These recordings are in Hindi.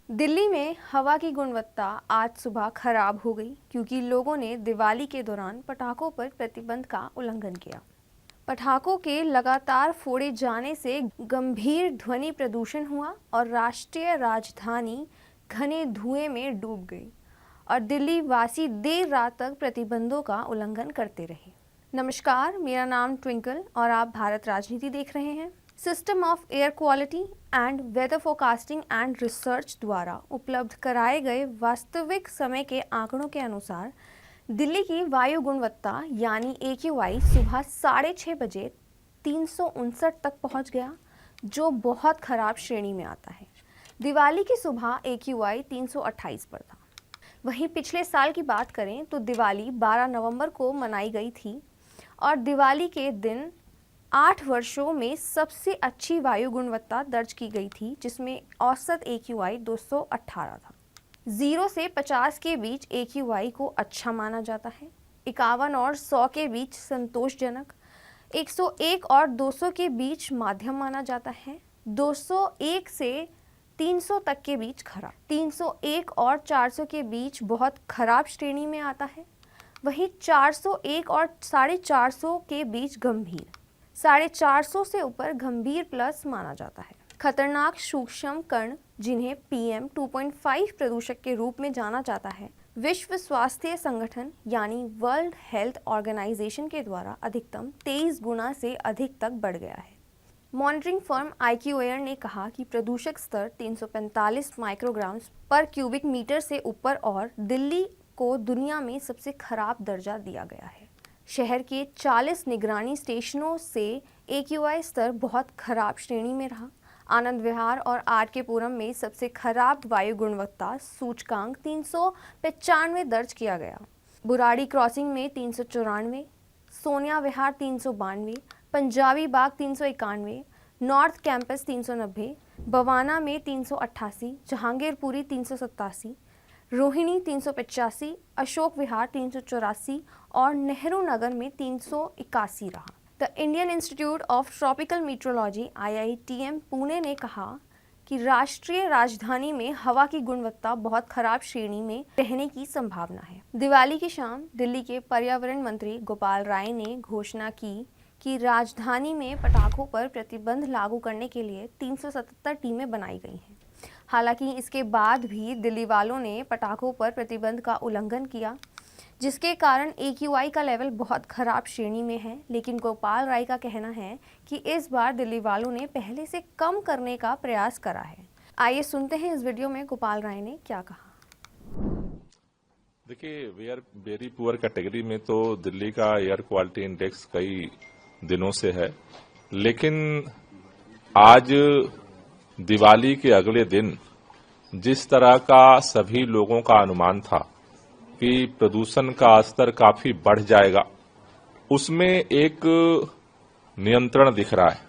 दिल्ली में हवा की गुणवत्ता आज सुबह खराब हो गई क्योंकि लोगों ने दिवाली के दौरान पटाखों पर प्रतिबंध का उल्लंघन किया। पटाखों के लगातार फोड़े जाने से गंभीर ध्वनि प्रदूषण हुआ और राष्ट्रीय राजधानी घने धुएं में डूब गई और दिल्ली वासी देर रात तक प्रतिबंधों का उल्लंघन करते रहे। नमस्कार, मेरा नाम ट्विंकल और आप भारत राजनीति देख रहे हैं। System of air quality and weather forecasting and research द्वारा उपलब्ध कराए गए वास्तविक समय के आंकड़ों के अनुसार दिल्ली की वायु गुणवत्ता यानी AQI सुबह 6:30 बजे 359 तक पहुंच गया, जो बहुत खराब श्रेणी में आता है। दिवाली की सुबह AQI 328 पर था। वहीं पिछले साल की बात करें तो दिवाली 12 नवंबर को मनाई गई थी और दिवाली के दिन 8 वर्षों में सबसे अच्छी वायु गुणवत्ता दर्ज की गई थी, जिसमें औसत AQI 218 था। 0 से 50 के बीच AQI को अच्छा माना जाता है, 51 और 100 के बीच संतोषजनक, 101 और 200 के बीच माध्यम माना जाता है, 201 से 300 तक के बीच खराब, 301 और 400 के बीच बहुत खराब श्रेणी में आता है। वहीं 401 और 450 के बीच गंभीर, 450 से ऊपर गंभीर प्लस माना जाता है। खतरनाक सूक्ष्म कण, जिन्हें PM 2.5 प्रदूषक के रूप में जाना जाता है, विश्व स्वास्थ्य संगठन यानी वर्ल्ड हेल्थ ऑर्गेनाइजेशन के द्वारा अधिकतम 23 गुना से अधिक तक बढ़ गया है। मॉनिटरिंग फर्म IQAir ने कहा कि प्रदूषक स्तर 345 माइक्रोग्राम पर क्यूबिक मीटर से ऊपर और दिल्ली को दुनिया में सबसे खराब दर्जा दिया गया है। शहर के 40 निगरानी स्टेशनों से AQI स्तर बहुत खराब श्रेणी में रहा। आनंद विहार और RK पुरम में सबसे खराब वायु गुणवत्ता सूचकांक 395 दर्ज किया गया। बुराड़ी क्रॉसिंग में 394, सोनिया विहार 392, पंजाबी बाग 391, नॉर्थ कैंपस 390, बवाना में 388, जहांगीरपुरी 387, रोहिणी 385, अशोक विहार 384 और नेहरू नगर में 381 रहा। The Indian Institute of Tropical Meteorology IITM Pune ने कहा कि राष्ट्रीय राजधानी में हवा की गुणवत्ता बहुत खराब श्रेणी में रहने की संभावना है। दिवाली की शाम दिल्ली के पर्यावरण मंत्री गोपाल राय ने घोषणा की कि राजधानी में पटाखों पर प्रतिबंध लागू करने के लिए 377 टीमें बनाई गई हैं। हालांकि इसके बाद भी दिल्ली वालों ने पटाखों पर प्रतिबंध का उल्लंघन किया, जिसके कारण AQI का लेवल बहुत खराब श्रेणी में है। लेकिन गोपाल राय का कहना है कि इस बार दिल्ली वालों ने पहले से कम करने का प्रयास करा है। आइए सुनते हैं इस वीडियो में गोपाल राय ने क्या कहा। देखिए, we are very poor category में तो दिल्ली का एयर क्वालिटी इंडेक्स कई दिनों से है, लेकिन आज दिवाली के अगले दिन जिस तरह का सभी लोगों का अनुमान था कि प्रदूषण का स्तर काफी बढ़ जाएगा, उसमें एक नियंत्रण दिख रहा है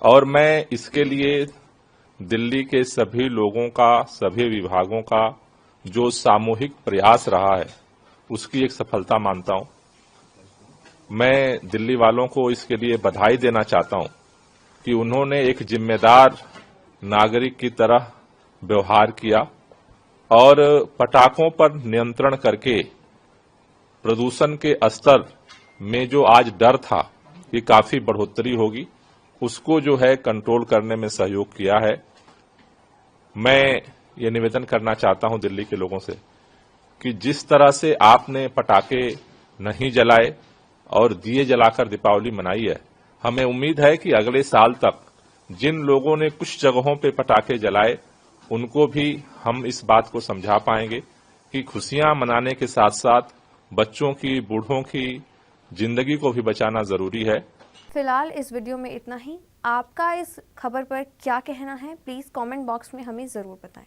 और मैं इसके लिए दिल्ली के सभी लोगों का, सभी विभागों का जो सामूहिक प्रयास रहा है, उसकी एक सफलता मानता हूं। मैं दिल्ली वालों को इसके लिए बधाई देना चाहता हूं कि उन्होंने एक जिम्मेदार नागरिक की तरह व्यवहार किया और पटाखों पर नियंत्रण करके प्रदूषण के स्तर में जो आज डर था कि काफी बढ़ोतरी होगी, उसको जो है कंट्रोल करने में सहयोग किया है। मैं ये निवेदन करना चाहता हूं दिल्ली के लोगों से कि जिस तरह से आपने पटाखे नहीं जलाए और दिए जलाकर दीपावली मनाई है, हमें उम्मीद है कि अगले साल तक जिन लोगों ने कुछ जगहों पे पटाखे जलाए, उनको भी हम इस बात को समझा पाएंगे कि खुशियां मनाने के साथ साथ बच्चों की, बूढ़ों की जिंदगी को भी बचाना जरूरी है। फिलहाल इस वीडियो में इतना ही। आपका इस खबर पर क्या कहना है, प्लीज कमेंट बॉक्स में हमें जरूर बताएं।